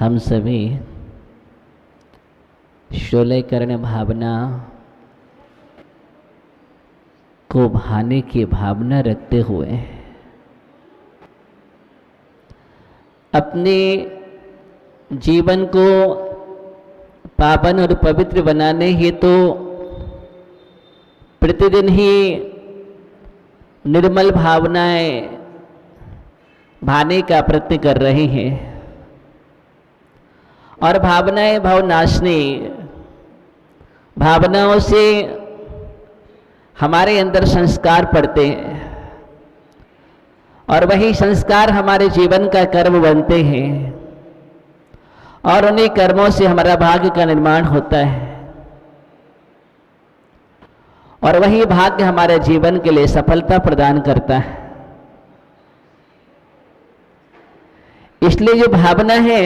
हम सभी शोले कर्ण भावना को भाने की भावना रखते हुए अपने जीवन को पावन और पवित्र बनाने हेतु प्रतिदिन ही निर्मल भावनाएं भाने का प्रयत्न कर रहे हैं और भावनाएं भावनाशनी भावनाओं से हमारे अंदर संस्कार पड़ते हैं और वही संस्कार हमारे जीवन का कर्म बनते हैं और उन्हीं कर्मों से हमारा भाग्य का निर्माण होता है और वही भाग्य हमारे जीवन के लिए सफलता प्रदान करता है। इसलिए जो भावना है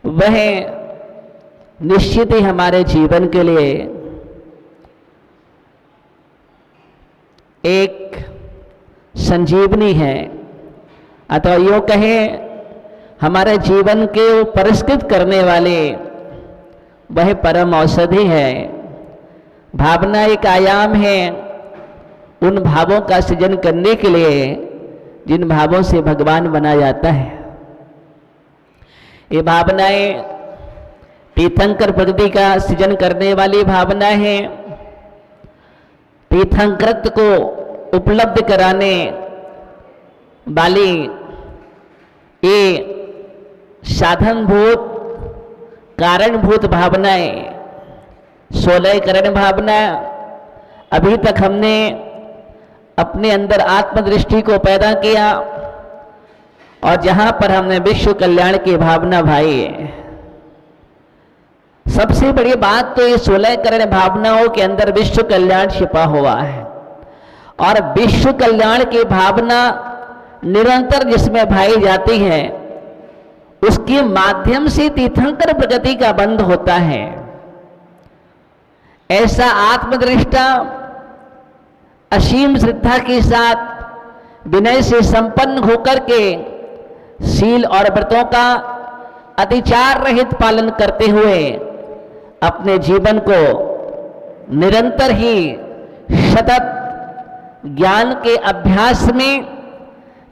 वह निश्चित ही हमारे जीवन के लिए एक संजीवनी है, अथवा यूँ कहें हमारे जीवन के परिष्कृत करने वाले वह परम औषधि है। भावना एक आयाम है उन भावों का सृजन करने के लिए जिन भावों से भगवान बना जाता है। ये भावनाएं तीर्थंकर प्रकृति का सृजन करने वाली भावना है। तीर्थंकृत को उपलब्ध कराने वाली ये साधनभूत कारणभूत भावनाएं 16 करण भावना अभी तक हमने अपने अंदर आत्मदृष्टि को पैदा किया और जहां पर हमने विश्व कल्याण की भावना भाई है। सबसे बड़ी बात तो ये 16 करण भावनाओं के अंदर विश्व कल्याण छिपा हुआ है और विश्व कल्याण की भावना निरंतर जिसमें भाई जाती है उसके माध्यम से तीर्थंकर प्रगति का बंध होता है। ऐसा आत्मदृष्टा असीम श्रद्धा के साथ विनय से संपन्न होकर के शील और व्रतों का अतिचार रहित पालन करते हुए अपने जीवन को निरंतर ही सतत ज्ञान के अभ्यास में,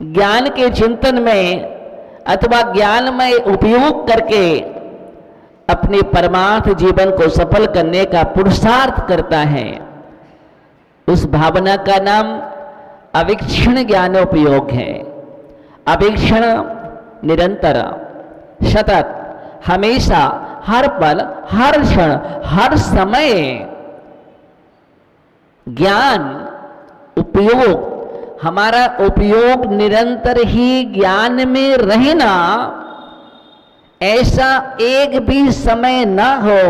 ज्ञान के चिंतन में अथवा ज्ञानमय उपयोग करके अपने परमार्थ जीवन को सफल करने का पुरुषार्थ करता है। उस भावना का नाम अवीक्षण ज्ञानोपयोग है। अवीक्षण निरंतर सतत हमेशा हर पल हर क्षण हर समय ज्ञान उपयोग, हमारा उपयोग निरंतर ही ज्ञान में रहना, ऐसा एक भी समय ना हो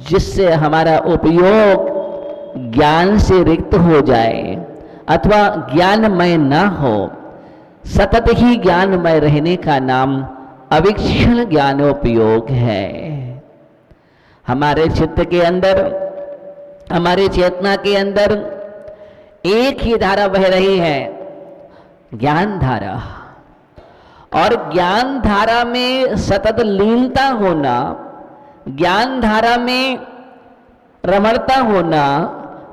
जिससे हमारा उपयोग ज्ञान से रिक्त हो जाए अथवा ज्ञानमय ना हो। सतत ही ज्ञानमय रहने का नाम अवीक्षण ज्ञानोपयोग है। हमारे चित्त के अंदर, हमारे चेतना के अंदर एक ही धारा बह रही है, ज्ञान धारा, और ज्ञान धारा में सतत लीनता होना, ज्ञान धारा में रमणता होना,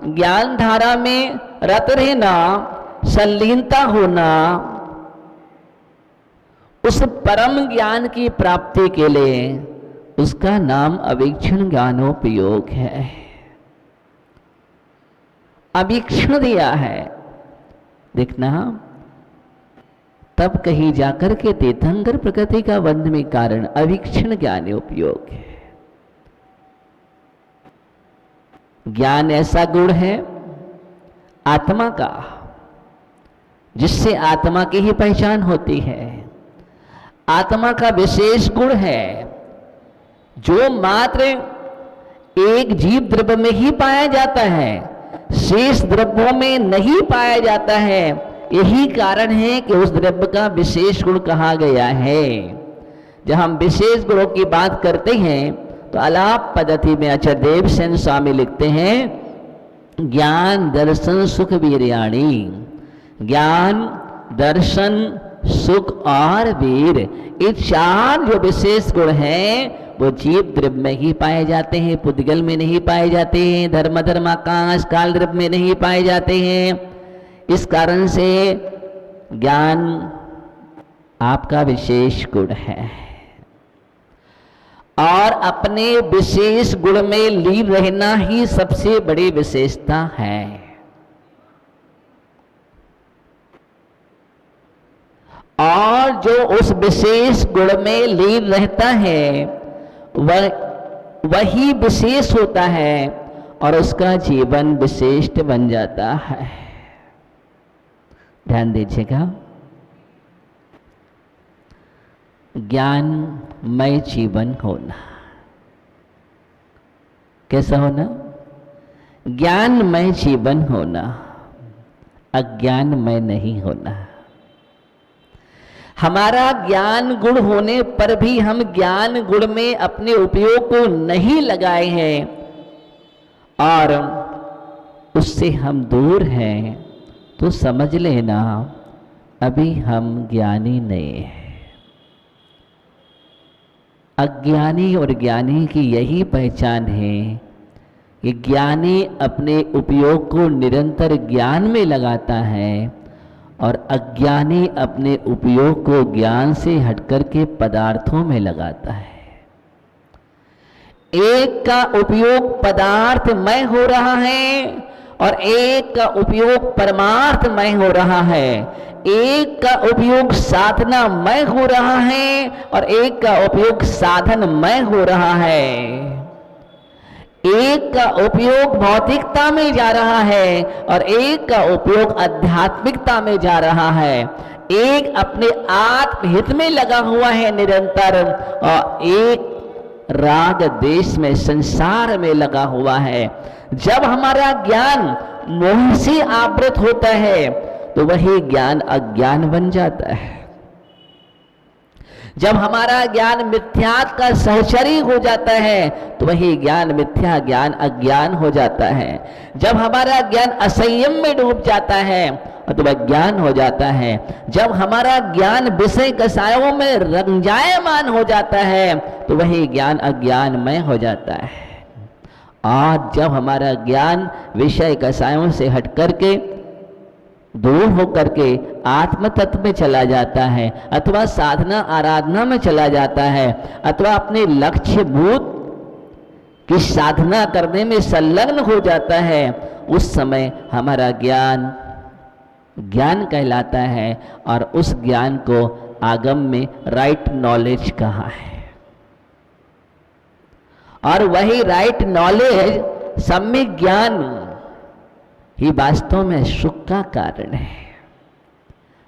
ज्ञान धारा में रत रहना, संलीनता होना, उस परम ज्ञान की प्राप्ति के लिए उसका नाम अवीक्षण ज्ञानोपयोग है। अवीक्षण दिया है देखना, तब कहीं जाकर के तीर्थंकर प्रकृति का बंध में कारण अवीक्षण ज्ञानोपयोग है। ज्ञान ऐसा गुण है आत्मा का जिससे आत्मा की ही पहचान होती है। आत्मा का विशेष गुण है जो मात्र एक जीव द्रव्य में ही पाया जाता है, शेष द्रव्यों में नहीं पाया जाता है। यही कारण है कि उस द्रव्य का विशेष गुण कहा गया है। जब हम विशेष गुणों की बात करते हैं तो आलाप पद्धति में आचार्य देव सेन स्वामी लिखते हैं, ज्ञान दर्शन सुख वीर्याणी। ज्ञान, दर्शन, सुख और वीर, ये चार जो विशेष गुण हैं वो जीव द्रव्य में ही पाए जाते हैं, पुद्गल में नहीं पाए जाते हैं, धर्म धर्म आकाश काल द्रव्य में नहीं पाए जाते हैं। इस कारण से ज्ञान आपका विशेष गुण है और अपने विशेष गुण में लीन रहना ही सबसे बड़ी विशेषता है। और जो उस विशेष गुण में लीन रहता है वही विशेष होता है और उसका जीवन विशिष्ट बन जाता है। ध्यान दीजिएगा, ज्ञानमय जीवन होना। कैसा होना? ज्ञानमय जीवन होना, अज्ञानमय नहीं होना। हमारा ज्ञान गुण होने पर भी हम ज्ञान गुण में अपने उपयोग को नहीं लगाए हैं और उससे हम दूर हैं, तो समझ लेना अभी हम ज्ञानी नहीं हैं। अज्ञानी और ज्ञानी की यही पहचान है कि ज्ञानी अपने उपयोग को निरंतर ज्ञान में लगाता है और अज्ञानी अपने उपयोग को ज्ञान से हटकर के पदार्थों में लगाता है। एक का उपयोग पदार्थमय हो रहा है और एक का उपयोग परमार्थमय हो रहा है। एक का उपयोग साधनामय हो रहा है और एक का उपयोग साधनमय हो रहा है। एक का उपयोग भौतिकता में जा रहा है और एक का उपयोग आध्यात्मिकता में जा रहा है। एक अपने आत्महित में लगा हुआ है निरंतर और एक राग देश में संसार में लगा हुआ है। जब हमारा ज्ञान मोह से आवृत होता है तो वही ज्ञान अज्ञान बन जाता है। जब हमारा ज्ञान मिथ्यात का सहचरी हो जाता है तो वही ज्ञान मिथ्या ज्ञान अज्ञान हो जाता है। जब हमारा ज्ञान असंयम में डूब जाता है तो वह ज्ञान हो जाता है। जब हमारा ज्ञान विषय कसायों में रंजायमान हो जाता है तो वही ज्ञान अज्ञानमय हो जाता है। और जब हमारा ज्ञान विषय कसायों से हट करके दूर होकर के आत्म तत्व में चला जाता है अथवा साधना आराधना में चला जाता है अथवा अपने लक्ष्य भूत की साधना करने में संलग्न हो जाता है, उस समय हमारा ज्ञान ज्ञान कहलाता है और उस ज्ञान को आगम में राइट नॉलेज कहा है। और वही राइट नॉलेज सम्यक ज्ञान ही वास्तव में सुख का कारण है।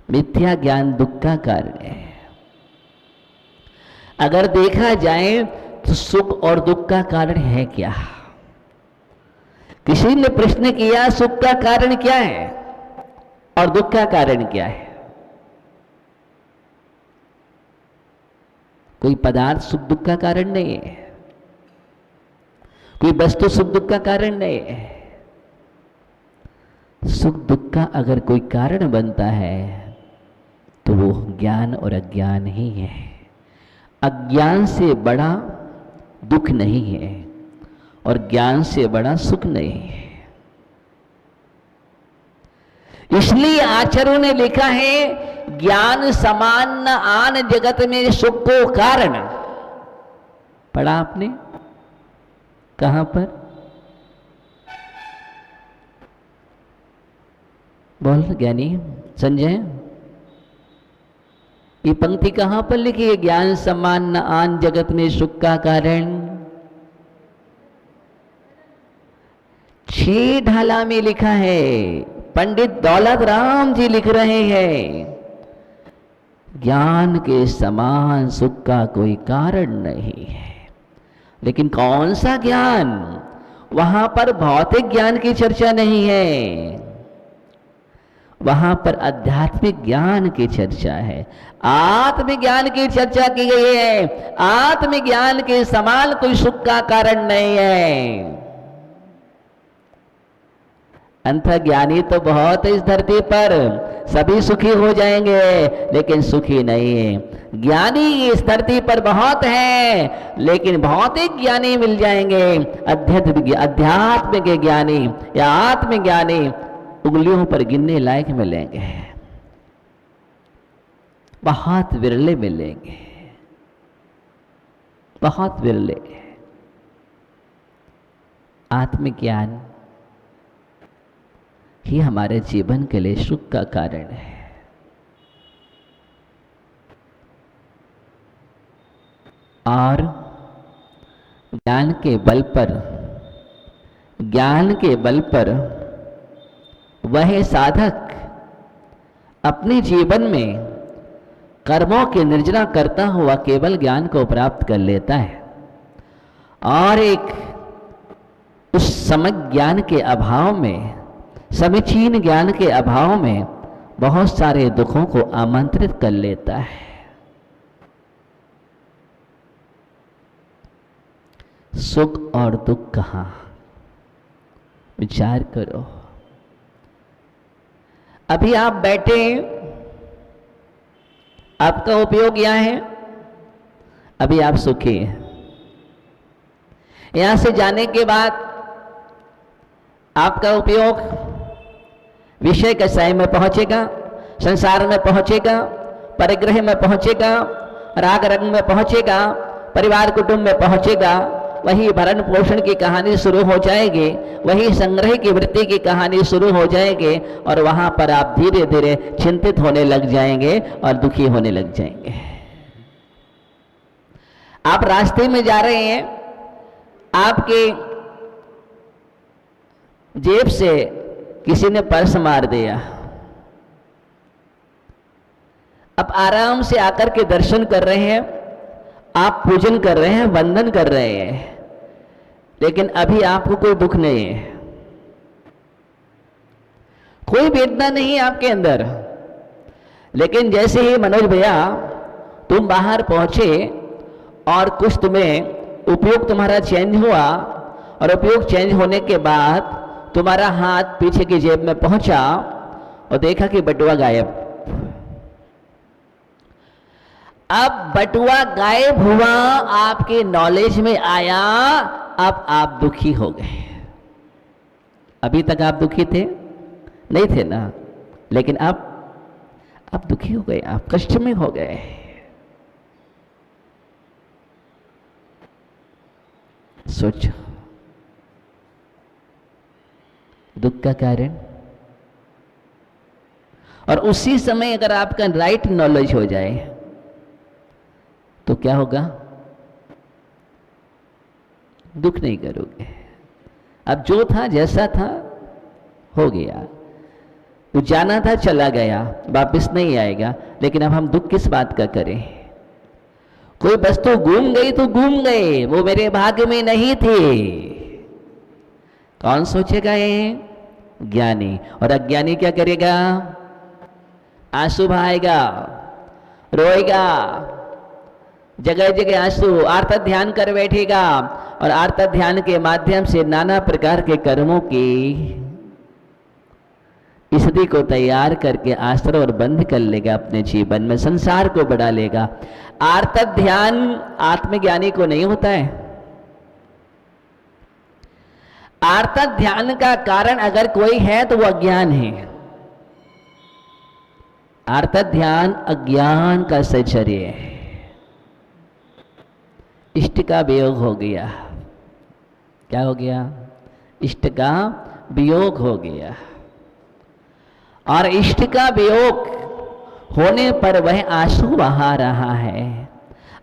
मिथ्या ज्ञान दुख का कारण है। अगर देखा जाए तो सुख और दुख का कारण है क्या? किसी ने प्रश्न किया सुख का कारण क्या है और दुख का कारण क्या है? कोई पदार्थ सुख दुख का कारण नहीं है, कोई वस्तु सुख दुख का कारण नहीं है। सुख दुख का अगर कोई कारण बनता है तो वो ज्ञान और अज्ञान ही है। अज्ञान से बड़ा दुख नहीं है और ज्ञान से बड़ा सुख नहीं है। इसलिए आचार्यों ने लिखा है ज्ञान समान न आन जगत में सुख को कारण। पढ़ा आपने कहां पर? बोल ज्ञानी संजय, ये पंक्ति कहां पर लिखी है? ज्ञान समान न आन जगत में सुख का कारण। 6 ढाला में लिखा है। पंडित दौलत राम जी लिख रहे हैं ज्ञान के समान सुख का कोई कारण नहीं है। लेकिन कौन सा ज्ञान? वहां पर भौतिक ज्ञान की चर्चा नहीं है, वहां पर आध्यात्मिक ज्ञान की चर्चा है, आत्मज्ञान की चर्चा की गई है। आत्मज्ञान के समान कोई सुख का कारण नहीं है। अंतर्ज्ञानी तो बहुत है इस धरती पर, सभी सुखी हो जाएंगे लेकिन सुखी नहीं है। ज्ञानी इस धरती पर बहुत है लेकिन भौतिक ज्ञानी मिल जाएंगे, अध्यात्म के ज्ञानी या आत्मज्ञानी उंगलियों पर गिनने लायक मिलेंगे, बहुत विरले मिलेंगे, बहुत विरले। आत्मज्ञान ही हमारे जीवन के लिए सुख का कारण है। और ज्ञान के बल पर वह साधक अपने जीवन में कर्मों की निर्जना करता हुआ केवल ज्ञान को प्राप्त कर लेता है, और एक उस सम्यक ज्ञान के अभाव में, समीचीन ज्ञान के अभाव में बहुत सारे दुखों को आमंत्रित कर लेता है। सुख और दुख कहाँ, विचार करो। अभी आप बैठे, आपका उपयोग यहां है, अभी आप सुखी हैं। यहां से जाने के बाद आपका उपयोग विषय कसाई में पहुंचेगा, संसार में पहुंचेगा, परिग्रह में पहुंचेगा, राग रंग में पहुंचेगा, परिवार कुटुंब में पहुंचेगा। वही भरण पोषण की कहानी शुरू हो जाएगी, वही संग्रह की वृत्ति की कहानी शुरू हो जाएगी, और वहां पर आप धीरे धीरे चिंतित होने लग जाएंगे और दुखी होने लग जाएंगे। आप रास्ते में जा रहे हैं, आपके जेब से किसी ने पर्स मार दिया, अब आराम से आकर के दर्शन कर रहे हैं, आप पूजन कर रहे हैं, वंदन कर रहे हैं, लेकिन अभी आपको कोई दुख नहीं है, कोई वेदना नहीं है आपके अंदर। लेकिन जैसे ही मनोज भैया तुम बाहर पहुंचे और कुछ तुम्हें उपयोग तुम्हारा चेंज हुआ, और उपयोग चेंज होने के बाद तुम्हारा हाथ पीछे की जेब में पहुंचा और देखा कि बटुआ गायब। अब बटुआ गायब हुआ, आपके नॉलेज में आया, अब आप दुखी हो गए। अभी तक आप दुखी थे नहीं थे ना, लेकिन अब दुखी हो गए, आप कष्ट में हो गए। सोचो, दुख का कारण। और उसी समय अगर आपका राइट नॉलेज हो जाए तो क्या होगा? दुख नहीं करोगे। अब जो था जैसा था हो गया, वो जाना था चला गया, वापस नहीं आएगा। लेकिन अब हम दुख किस बात का करें? कोई वस्तु घूम गई तो घूम गई, वो मेरे भाग्य में नहीं थी। कौन सोचेगा ये? ज्ञानी। और अज्ञानी क्या करेगा? आंसू बहाएगा, रोएगा, जगह जगह आंसू, आर्त ध्यान कर बैठेगा, और आर्त ध्यान के माध्यम से नाना प्रकार के कर्मों की स्थिति को तैयार करके आश्रय और बंद कर लेगा अपने जीवन में, संसार को बढ़ा लेगा। आर्त ध्यान आत्मज्ञानी को नहीं होता है। आर्त ध्यान का कारण अगर कोई है तो वो अज्ञान है। आर्त ध्यान अज्ञान का सचर्य है। इष्ट का वियोग हो गया। क्या हो गया? इष्ट का वियोग हो गया। और इष्ट का वियोग होने पर वह आंसू बहा रहा है।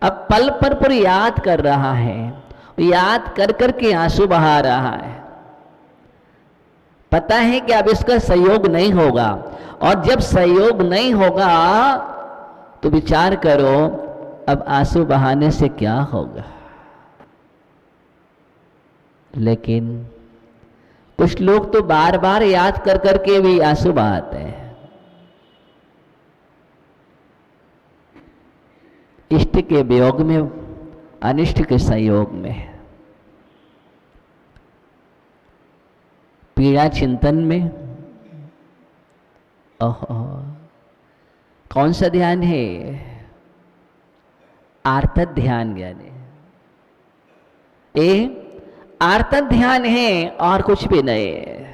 अब पल पर याद कर रहा है, याद कर करके आंसू बहा रहा है। पता है कि अब इसका सहयोग नहीं होगा, और जब सहयोग नहीं होगा तो विचार करो अब आंसू बहाने से क्या होगा। लेकिन कुछ लोग तो बार बार याद कर करके भी आंसू बहाते हैं। इष्ट के वियोग में, अनिष्ट के संयोग में। पीड़ा चिंतन में। ओहो, कौन सा ध्यान है? आर्तत ध्यान, यानी ये आर्तत ध्यान है और कुछ भी नहीं।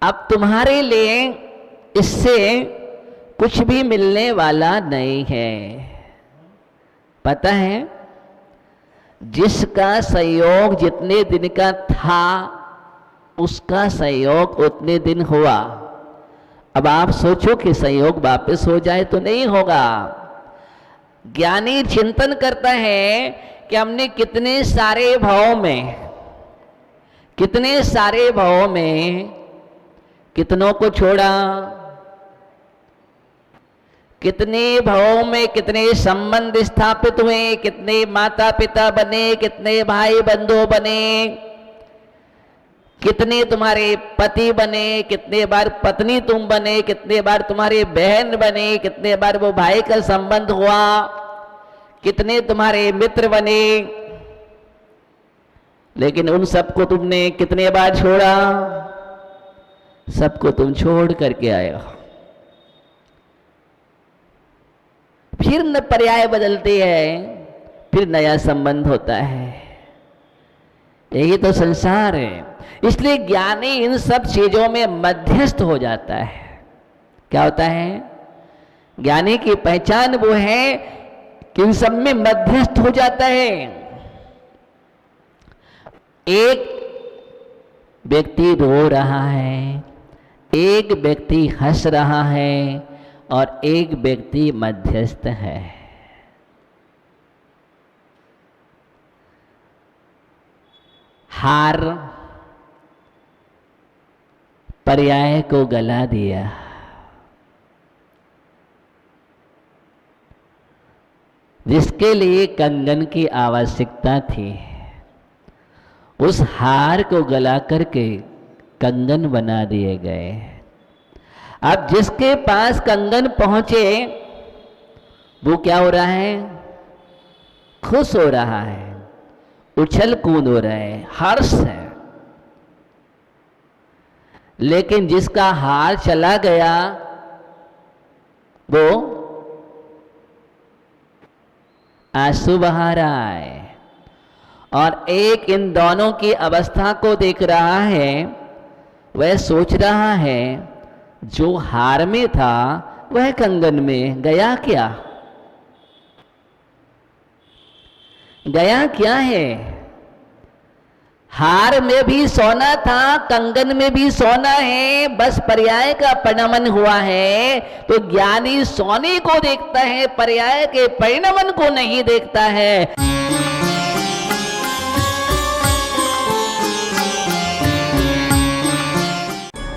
अब तुम्हारे लिए इससे कुछ भी मिलने वाला नहीं है। पता है, जिसका संयोग जितने दिन का था उसका संयोग उतने दिन हुआ। अब आप सोचो कि संयोग वापस हो जाए तो नहीं होगा। ज्ञानी चिंतन करता है कि हमने कितने सारे भावों में कितनों को छोड़ा, कितने भावों में कितने संबंध स्थापित हुए, कितने माता पिता बने, कितने भाई बंधु बने, कितने तुम्हारे पति बने, कितने बार पत्नी तुम बने, कितने बार तुम्हारी बहन बने, कितने बार वो भाई का संबंध हुआ, कितने तुम्हारे मित्र बने, लेकिन उन सबको तुमने कितने बार छोड़ा? सबको तुम छोड़ करके आए हो। फिर न पर्याय बदलते हैं, फिर नया संबंध होता है। यही तो संसार है। इसलिए ज्ञानी इन सब चीजों में मध्यस्थ हो जाता है। क्या होता है? ज्ञानी की पहचान वो है कि इन सब में मध्यस्थ हो जाता है। एक व्यक्ति रो रहा है, एक व्यक्ति हंस रहा है और एक व्यक्ति मध्यस्थ है। हार पर्याय को गला दिया। जिसके लिए कंगन की आवश्यकता थी, उस हार को गला करके कंगन बना दिए गए। अब जिसके पास कंगन पहुंचे वो क्या हो रहा है? खुश हो रहा है, उछल कूद हो रहा है, हर्ष है। लेकिन जिसका हार चला गया वो आंसू बहा रहा है। और एक इन दोनों की अवस्था को देख रहा है, वह सोच रहा है जो हार में था वह कंगन में गया क्या? गया क्या है? हार में भी सोना था, कंगन में भी सोना है, बस पर्याय का परिणमन हुआ है। तो ज्ञानी सोने को देखता है, पर्याय के परिणमन को नहीं देखता है।